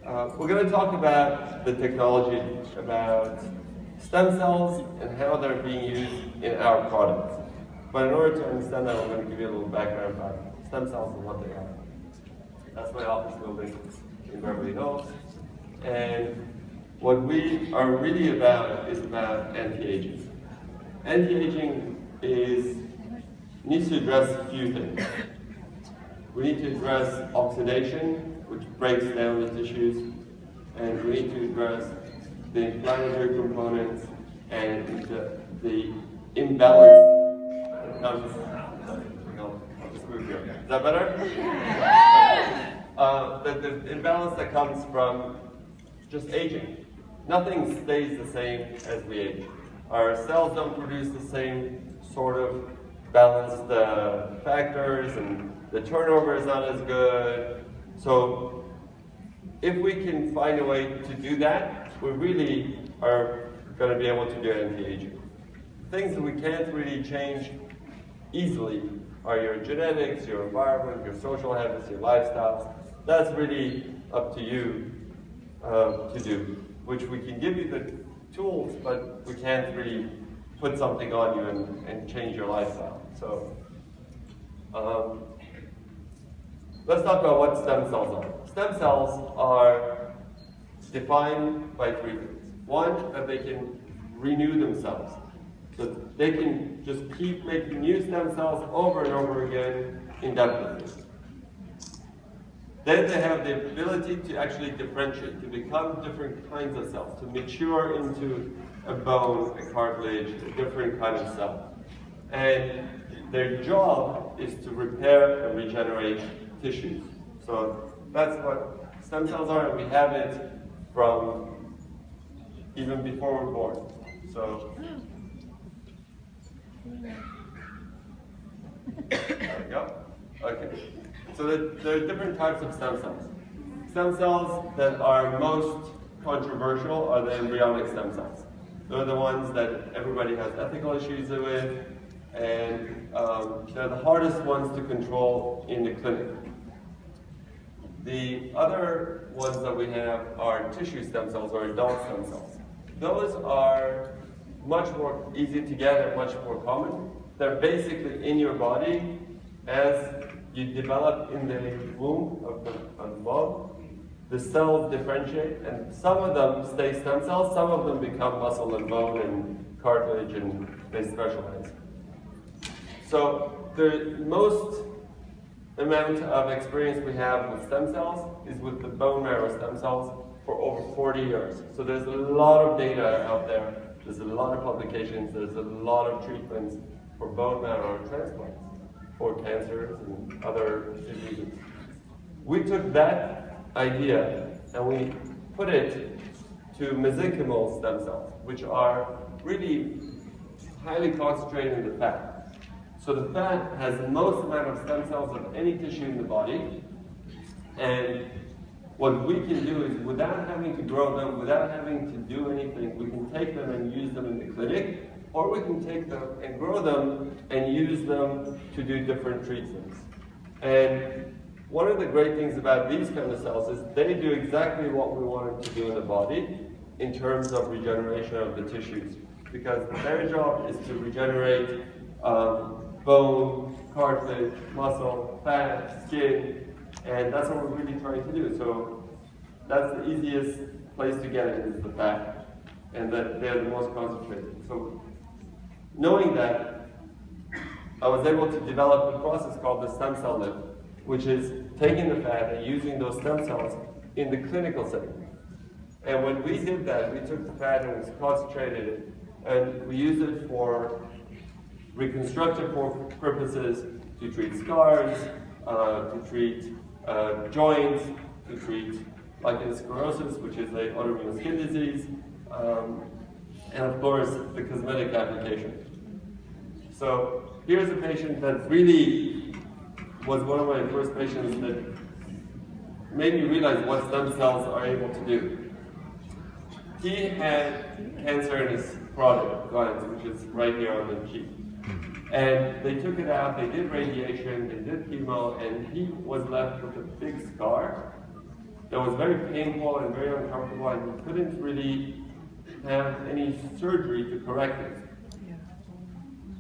We're going to talk about the technology, about stem cells and how they're being used in our products. But in order to understand that, I'm going to give you a little background about stem cells and what they are. That's my office building in Beverly Hills. And what we are really about is about anti-aging. Anti-aging needs to address a few things. We need to address oxidation, which breaks down the tissues, and we need to address the inflammatory components and the imbalance that comes. I'll just move here. Is that better? The imbalance that comes from just aging. Nothing stays the same as we age. Our cells don't produce the same sort of balanced factors, and the turnover is not as good. So if we can find a way to do that, we really are going to be able to do anti-aging. Things that we can't really change easily are your genetics, your environment, your social habits, your lifestyles. That's really up to you to do, which we can give you the tools, but we can't really put something on you and change your lifestyle. So let's talk about what stem cells are. Stem cells are defined by three things. One, that they can renew themselves. So they can just keep making new stem cells over and over again indefinitely. Then they have the ability to actually differentiate, to become different kinds of cells, to mature into a bone, a cartilage, a different kind of cell. And their job is to repair and regenerate tissues. So that's what stem cells are, and we have it from even before we're born. So there we go. Okay. So there are different types of stem cells. Stem cells that are most controversial are the embryonic stem cells. They're the ones that everybody has ethical issues with, and they're the hardest ones to control in the clinic. The other ones that we have are tissue stem cells or adult stem cells. Those are much more easy to get and much more common. They're basically in your body as you develop in the womb of the mom. The cells differentiate, and some of them stay stem cells, some of them become muscle and bone and cartilage, and they specialize. So the most amount of experience we have with stem cells is with the bone marrow stem cells for over 40 years. So there's a lot of data out there, there's a lot of publications, there's a lot of treatments for bone marrow transplants for cancers and other diseases. We took that idea and we put it to mesenchymal stem cells, which are really highly concentrated in the fat. So the fat has the most amount of stem cells of any tissue in the body, and what we can do is, without having to grow them, without having to do anything, we can take them and use them in the clinic, or we can take them and grow them and use them to do different treatments. And one of the great things about these kind of cells is they do exactly what we want them to do in the body in terms of regeneration of the tissues, because their job is to regenerate bone, cartilage, muscle, fat, skin, and that's what we're really trying to do. So that's the easiest place to get it, is the fat, and that they're the most concentrated. So knowing that, I was able to develop a process called the stem cell lift, which is taking the fat and using those stem cells in the clinical setting. And when we did that, we took the fat and we concentrated it, and we used it for reconstructive purposes, to treat scars, to treat joints, to treat lichen sclerosis, which is an autoimmune skin disease, and of course the cosmetic application. So here's a patient that really was one of my first patients that made me realize what stem cells are able to do. He had cancer in his carotid glands, which is right here on the cheek. And they took it out, they did radiation, they did chemo, and he was left with a big scar that was very painful and very uncomfortable, and we couldn't really have any surgery to correct it.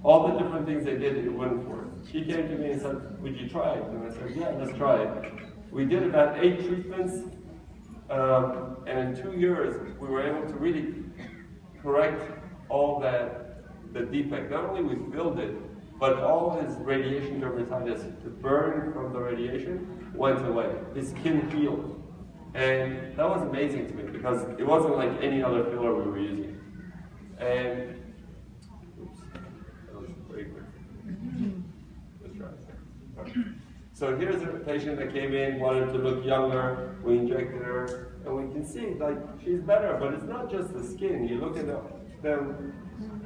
All the different things they did, it wouldn't work. She came to me and said, would you try it? And I said, yeah, let's try it. We did about 8 treatments, and in 2 years, we were able to really correct all the defect. Not only we filled it, but all his radiation dermatitis, the burn from the radiation, went away. His skin healed. And that was amazing to me, because it wasn't like any other filler we were using. And, oops, that was very quick. Let's try it. Okay. So here's a patient that came in, wanted to look younger. We injected her, and we can see, like, she's better, but it's not just the skin. You look at them,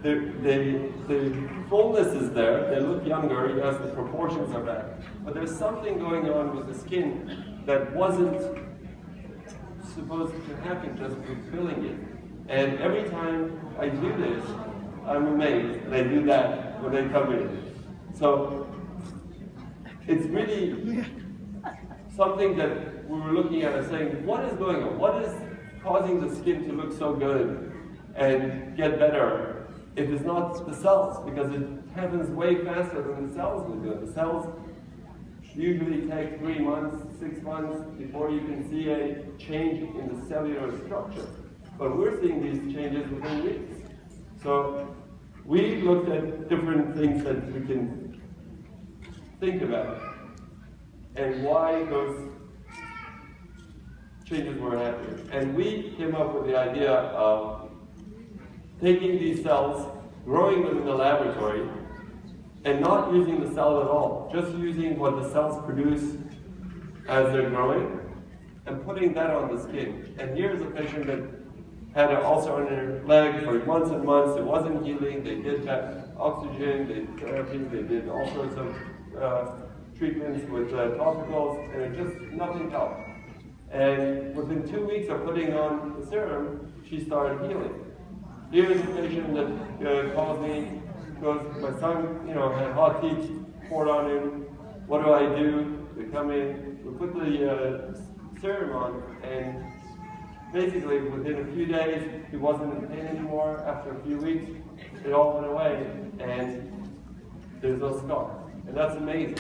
the fullness is there, they look younger, yes, the proportions are back. But there's something going on with the skin that wasn't supposed to happen just with filling it. And every time I do this, I'm amazed, and I do that when they come in. So it's really something that we were looking at and saying, what is going on? What is causing the skin to look so good and get better if it's not the cells? Because it happens way faster than the cells will do it. The cells usually take 3 months, 6 months before you can see a change in the cellular structure. But we're seeing these changes within weeks. So we looked at different things that we can think about and why those changes were happening. And we came up with the idea of taking these cells, growing them in the laboratory, and not using the cell at all, just using what the cells produce as they're growing, and putting that on the skin. And here's a patient that had an ulcer on her leg for months and months. It wasn't healing. They did that oxygen, they did therapy, they did all sorts of treatments with topicals, and it just, nothing helped. And within 2 weeks of putting on the serum, she started healing. Here's a patient that calls me, goes, my son, had hot teeth poured on him. What do I do? They come in, we put the serum on, and basically within a few days, he wasn't in pain anymore. After a few weeks, it all went away, and there's no scar. And that's amazing.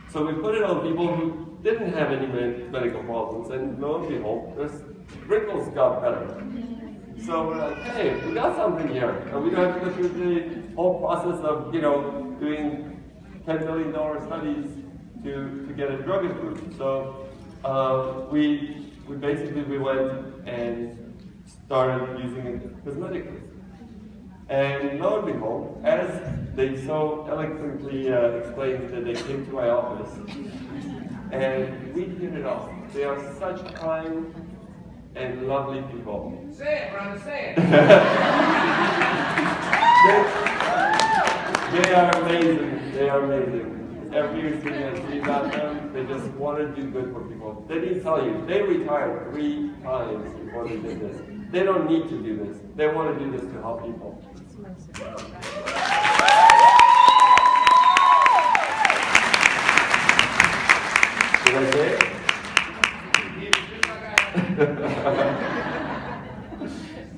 So we put it on people who didn't have any medical problems, and lo and behold, their wrinkles got better. So we're like, hey, we got something here. And we don't have to go through the whole process of, doing $10 million studies to get a drug approved. So we went and started using it cosmetically. And lo and behold, as they so eloquently explained that they came to my office, and we hit it off. They are such kind and lovely people. Say it, Ron, say it. They are amazing. They are amazing. Everything I see about them, they just want to do good for people. They didn't tell you. They retired 3 times before they did this. They don't need to do this. They want to do this to help people. Did I say it?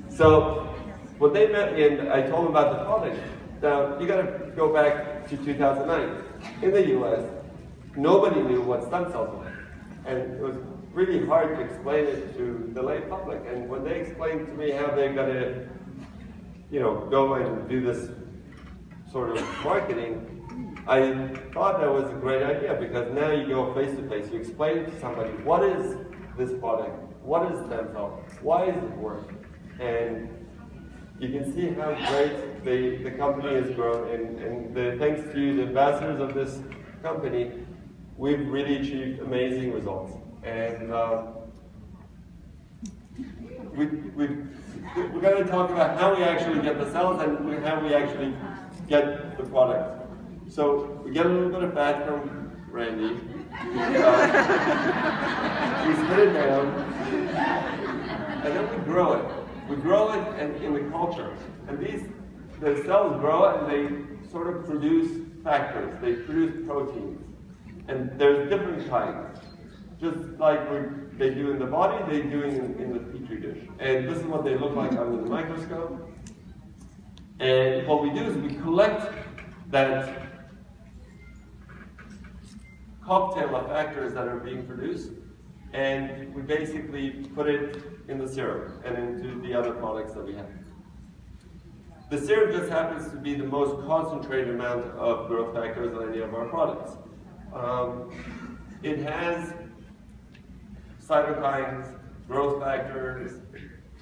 So, when they met me and I told them about the product, now you got to go back to 2009. In the U.S., nobody knew what stem cells were, and it was really hard to explain it to the lay public. And when they explained to me how they're going to, go and do this sort of marketing, I thought that was a great idea, because now you go face to face, you explain to somebody, what is this product? What is stem cell? Why does it work? And you can see how great the company has grown, and thanks to you, the ambassadors of this company, we've really achieved amazing results. And we're going to talk about how we actually get the cells and how we actually get the product. So we get a little bit of fat from Randy. We spit it down, and then we grow it. We grow it in the culture. And the cells grow and they sort of produce factors. They produce proteins. And there's different kinds. just like they do in the body, they do in the petri dish. And this is what they look like under the microscope. And what we do is we collect that cocktail of factors that are being produced, and we basically put it in the serum and into the other products that we have. The serum just happens to be the most concentrated amount of growth factors in any of our products. It has cytokines, growth factors,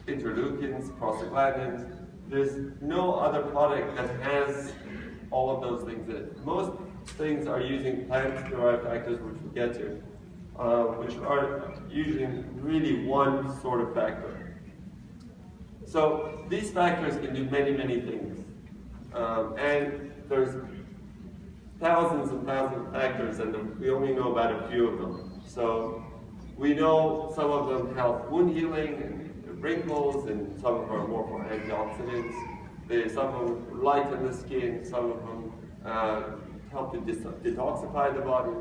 interleukins, prostaglandins. There's no other product that has all of those things in it. Most things are using plant-derived factors, which we'll get to, which are usually really one sort of factor. So these factors can do many, many things. And there's thousands and thousands of factors, and we only know about a few of them. So we know some of them help wound healing and wrinkles, and some of them are more for antioxidants. Some of them lighten the skin, some of them help to detoxify the body.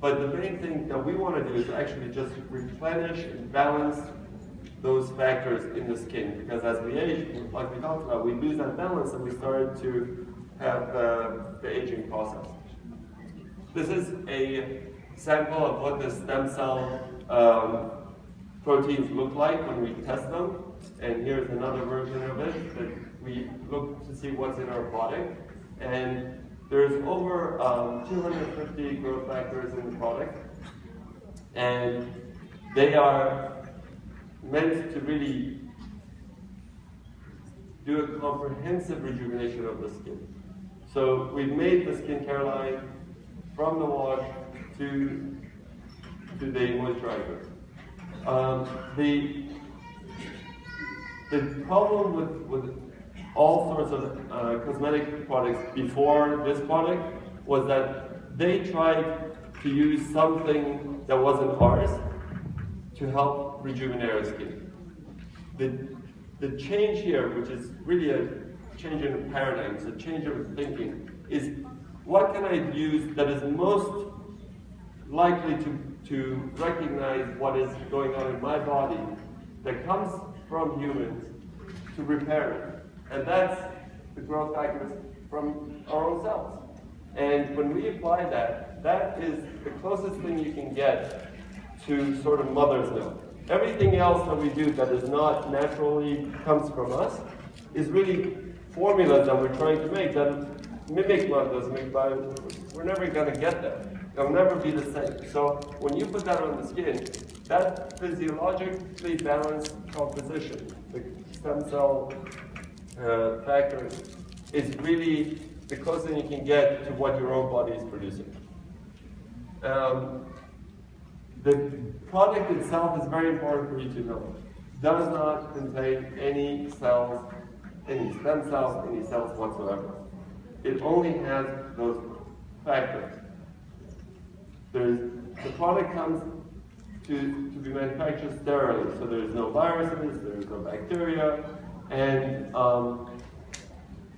But the main thing that we want to do is actually just replenish and balance those factors in the skin, because as we age, like we talked about, we lose that balance and we start to have the aging process. This is a sample of what the stem cell proteins look like when we test them, and here's another version of it that we look to see what's in our product. And there's over 250 growth factors in the product, and they are meant to really do a comprehensive rejuvenation of the skin. So we've made the skincare line from the wash to the moisturizer. The problem with all sorts of cosmetic products before this product was that they tried to use something that wasn't ours to help rejuvenate our skin. The change here, which is really a change in paradigms, a change of thinking, is what can I use that is most likely to recognize what is going on in my body that comes from humans to repair it. And that's the growth factors from our own cells. And when we apply that, that is the closest thing you can get to sort of mother's milk. Everything else that we do that is not naturally comes from us is really formulas that we're trying to make that mimic mother's milk, but we're never going to get there. It'll never be the same. So when you put that on the skin, that physiologically balanced composition, the stem cell factors, is really the closest you can get to what your own body is producing. The product itself is very important for you to know. Does not contain any cells, any stem cells, any cells whatsoever. It only has those factors. The product comes to be manufactured sterilely, so there's no viruses, there's no bacteria, and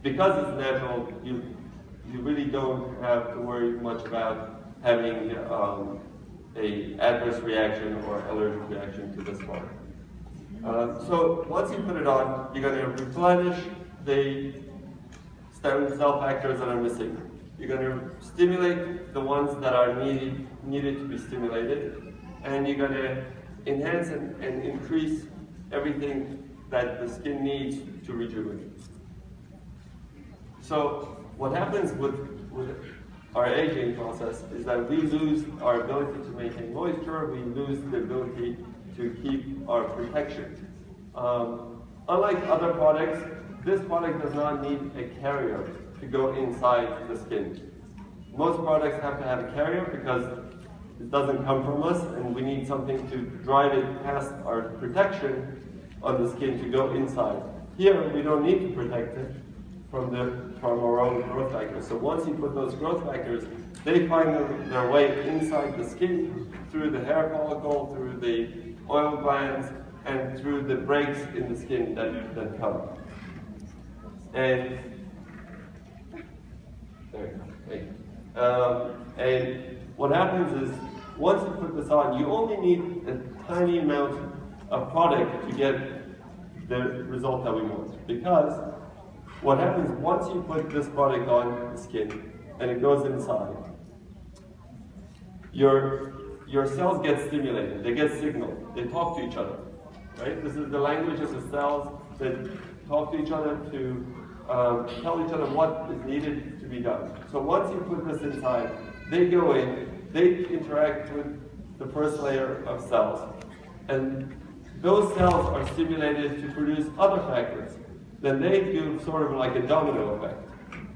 because it's natural, you really don't have to worry much about having a adverse reaction or allergic reaction to this product. So once you put it on, you're going to replenish the stem cell factors that are missing. You're going to stimulate the ones that are needed to be stimulated, and you're going to enhance and increase everything that the skin needs to rejuvenate. So what happens with our aging process is that we lose our ability to maintain moisture, we lose the ability to keep our protection. Unlike other products, this product does not need a carrier to go inside the skin. Most products have to have a carrier because it doesn't come from us, and we need something to drive it past our protection on the skin to go inside. Here, we don't need to protect it from our own growth factors. So once you put those growth factors, they find their way inside the skin, through the hair follicle, through the oil glands, and through the breaks in the skin that come. And there you go. And what happens is, once you put this on, you only need a tiny amount of product to get the result that we want. Because what happens once you put this product on the skin and it goes inside, your cells get stimulated, they get signaled, they talk to each other. Right? This is the language of the cells that talk to each other to tell each other what is needed to be done. So once you put this inside, they go in, they interact with the first layer of cells, and those cells are stimulated to produce other factors. Then they do sort of like a domino effect.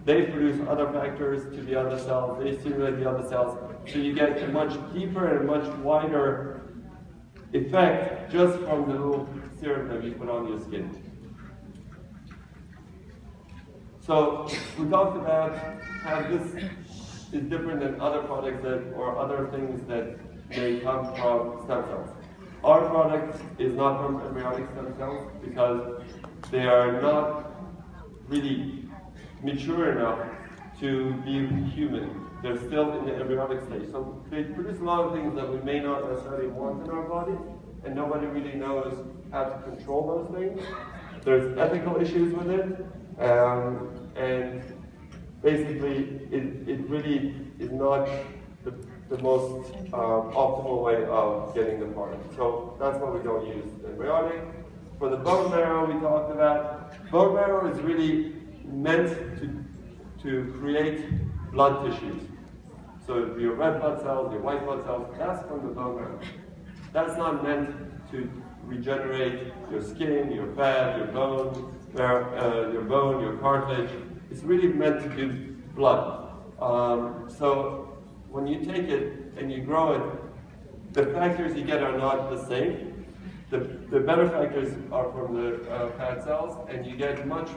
They produce other factors to the other cells, they stimulate the other cells, so you get a much deeper and much wider effect just from the little serum that you put on your skin. So we talked about how this is different than other products or other things that may come from stem cells. Our product is not from embryonic stem cells because they are not really mature enough to be human. They're still in the embryonic stage. So they produce a lot of things that we may not necessarily want in our body, and nobody really knows how to control those things. There's ethical issues with it, and basically it really is not the most optimal way of getting the product. So that's why we don't use embryonic. For the bone marrow we talked about, bone marrow is really meant to create blood tissues. So your red blood cells, your white blood cells, that's from the bone marrow. That's not meant to regenerate your skin, your fat, your bone, your cartilage. It's really meant to do blood. So when you take it and you grow it, the factors you get are not the same. The better factors are from the fat cells, and you get much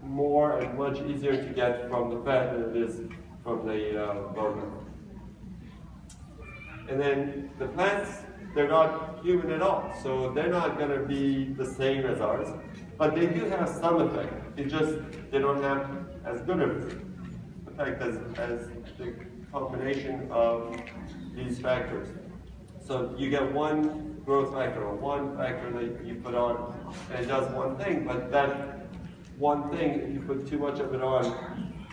more and much easier to get from the fat than it is from the bone marrow. And then the plants, they're not human at all, so they're not going to be the same as ours, but they do have some effect. It just, they don't have as good an effect as the combination of these factors. So you get one growth factor or one factor that you put on, and it does one thing, but that one thing, if you put too much of it on,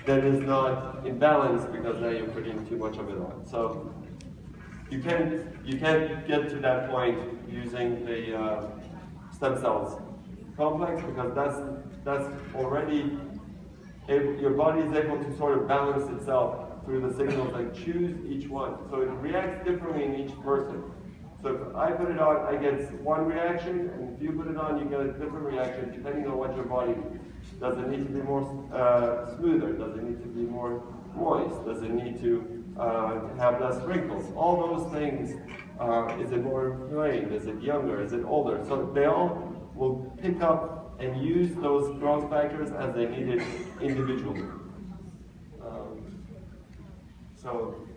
then is not in balance because now you're putting too much of it on. So you can't get to that point using the stem cells complex, because that's already your body is able to sort of balance itself through the signals and choose each one. So it reacts differently in each person. So if I put it on, I get one reaction, and if you put it on, you get a different reaction depending on what your body needs. Does it need to be more smoother? Does it need to be more moist? Does it need to have less wrinkles? All those things. Is it more inflamed? Is it younger? Is it older? So they all will pick up and use those growth factors as they need it individually. So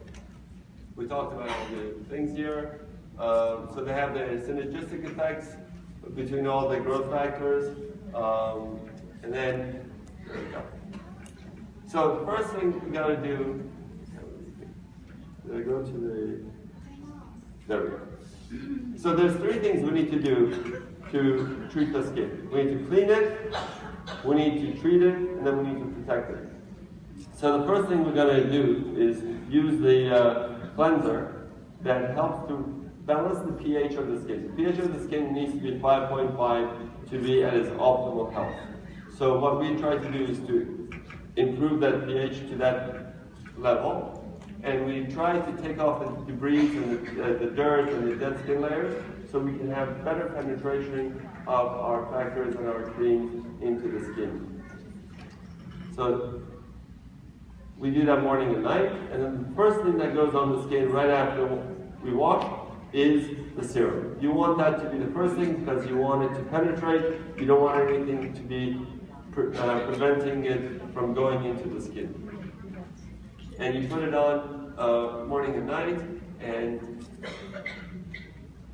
we talked about all the things here. So they have the synergistic effects between all the growth factors. And then, there we go. So the first thing we got to do, go to the, there we go. So there's three things we need to do to treat the skin. We need to clean it, we need to treat it, and then we need to protect it. So the first thing we're going to do is use the cleanser that helps to balance the pH of the skin. The pH of the skin needs to be 5.5 to be at its optimal health. So what we try to do is to improve that pH to that level, and we try to take off the debris and the dirt and the dead skin layers so we can have better penetration of our factors and our creams into the skin. So we do that morning and night, and then the first thing that goes on the skin right after we wash is the serum. You want that to be the first thing because you want it to penetrate. You don't want anything to be preventing it from going into the skin. And you put it on morning and night, and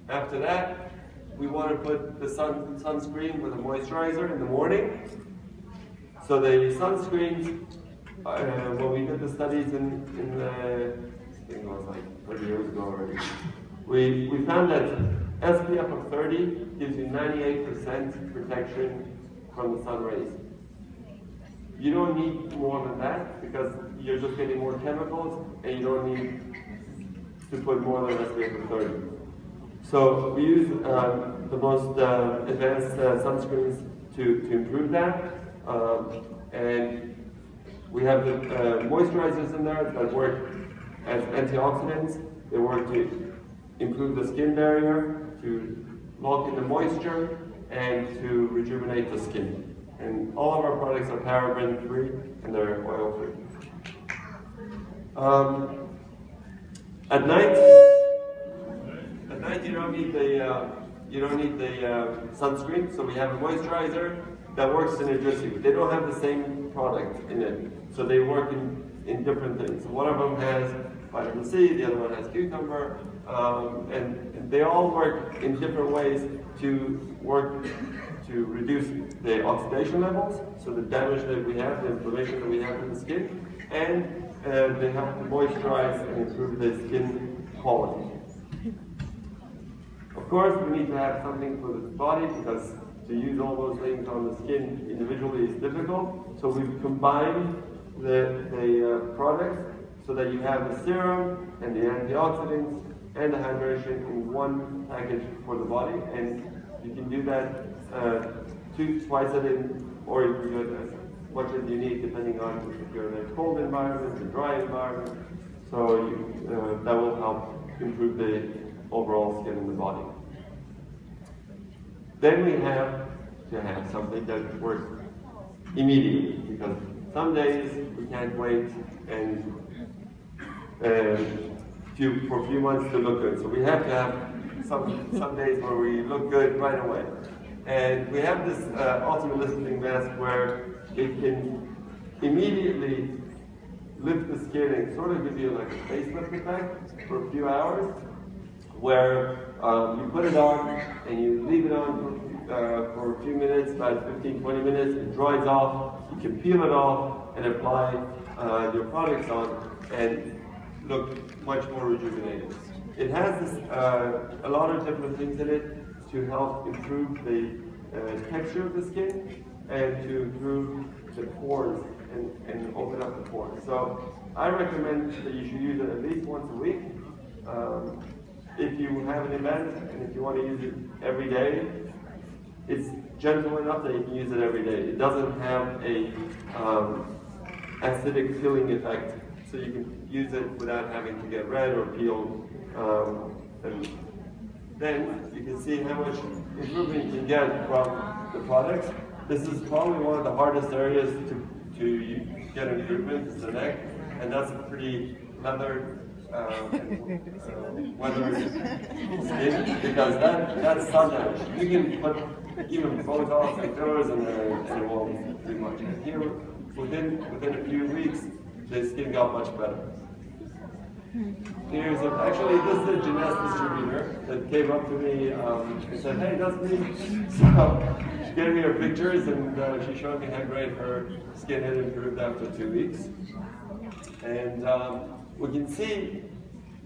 after that, we want to put the sunscreen with a moisturizer in the morning. So the sunscreens, when we did the studies in think it was like 30 years ago already. We found that SPF of 30 gives you 98% protection from the sun rays. You don't need more than that because you're just getting more chemicals and you don't need to put more than SPF of 30. So we use the most advanced sunscreens to improve that. And we have the moisturizers in there that work as antioxidants. They work to improve the skin barrier, to lock in the moisture, and to rejuvenate the skin. And all of our products are paraben-free and they're oil-free. At night you don't need the sunscreen. So we have a moisturizer that works synergistically. They don't have the same product in it, so they work in different things. So one of them has vitamin C, the other one has cucumber, and they all work in different ways to reduce the oxidation levels, so the damage that we have, the inflammation that we have in the skin, and they help to moisturize and improve the skin quality. Of course, we need to have something for the body because to use all those things on the skin individually is difficult. So we've combined the products so that you have the serum and the antioxidants and the hydration in one package for the body, and you can do that twice a day, or you can do it as much as you need depending on if you're in a cold environment, a dry environment. So that will help improve the overall skin in the body. Then we have to have something that works immediately, because some days we can't wait and for a few months to look good. So we have to have some days where we look good right away. And we have this ultimate lifting mask where it can immediately lift the skin and sort of give you like a facelift effect for a few hours, where you put it on and you leave it on for a few minutes, about 15-20 minutes, it dries off, you can peel it off and apply your products on and look much more rejuvenated. It has this, a lot of different things in it to help improve the texture of the skin and to improve the pores and open up the pores. So I recommend that you should use it at least once a week. If you have an event and if you want to use it every day, it's gentle enough that you can use it every day. It doesn't have a acidic peeling effect, so you can use it without having to get red or peeled. And then you can see how much improvement you can get from the products. This is probably one of the hardest areas to get improvement, is the neck, and that's a pretty leathered weathered skin, because that's sun damage. You can put even Botox and fillers in there and it won't do much. And here, within a few weeks, the skin got much better. Here's actually this is a Jeunesse distributor that came up to me and said, "Hey, that's me." So she gave me her pictures and she showed me how great her skin had improved after 2 weeks. And we can see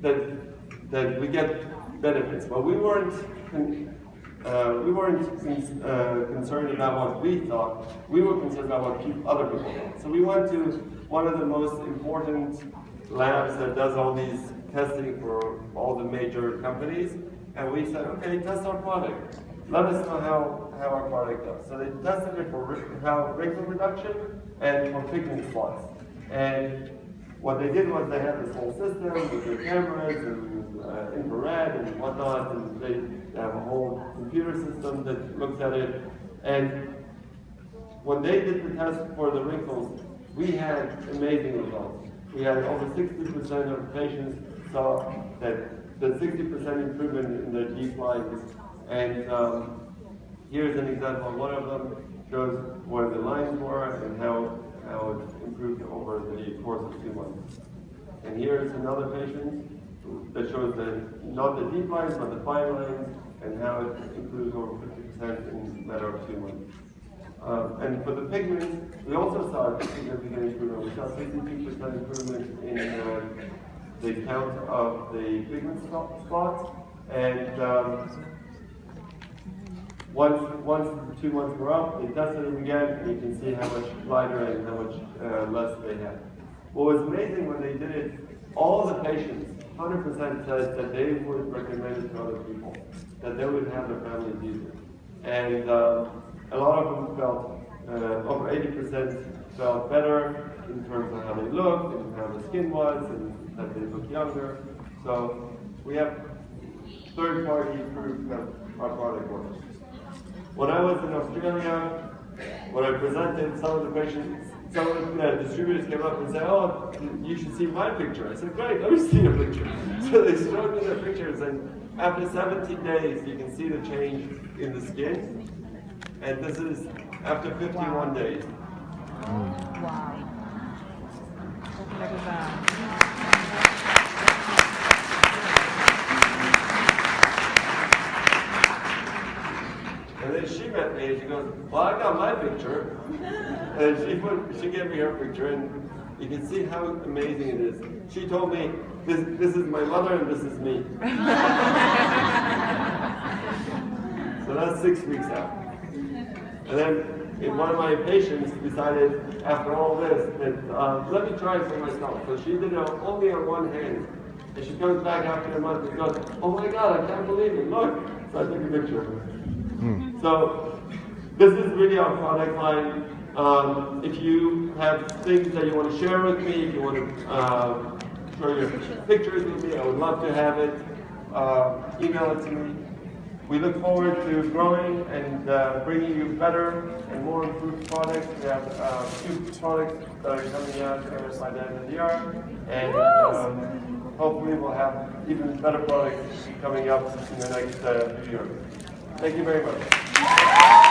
that we get benefits, but we weren't concerned about what we thought. We were concerned about what other people thought. So we went to one of the most important labs that does all these testing for all the major companies, and we said, okay, test our product. Let us know how our product does. So they tested it for wrinkle reduction and for pigment spots. And what they did was they had this whole system with their cameras and infrared and whatnot, and they have a whole computer system that looks at it. And when they did the test for the wrinkles, we had amazing results. We had over 60% of patients saw that the 60% improvement in their deep lines. And here's an example. One of them shows where the lines were and how it improved over the course of 2 months. And here's another patient that shows not the deep lines, but the fine lines, and how it improves over 50% in a matter of 2 months. And for the pigments, we also saw a significant improvement. We saw 62% improvement in the count of the pigment spots, and once the 2 months were up, they tested them again, and you can see how much lighter and how much less they had. What was amazing when they did it, all the patients, 100% said that they would recommend it to other people, that they would have their families use it. And a lot of them felt, over 80% felt better in terms of how they looked, and how the skin was, and that they look younger. So we have third-party proof that our product works. When I was in Australia, when I presented, some of the patients, some of the distributors came up and said, "Oh, you should see my picture." I said, "Great, let me see your picture." So they showed me their pictures, and after 17 days, you can see the change in the skin. And this is after 51 days. Wow. And then she met me and she goes, "Well, I got my picture." And she gave me her picture, and you can see how amazing it is. She told me, this is my mother and this is me. So that's 6 weeks out. And then one of my patients decided, after all this, that let me try it for myself. So she did it only on one hand. And she comes back after a month and goes, "Oh my God, I can't believe it, look." So I took a picture of her. So this is really our product line. If you have things that you want to share with me, if you want to share your pictures with me, I would love to have it. Email it to me. We look forward to growing and bringing you better and more improved products. We have 2 products that are coming out by the end of the year, and hopefully we'll have even better products coming up in the next few years. Thank you very much.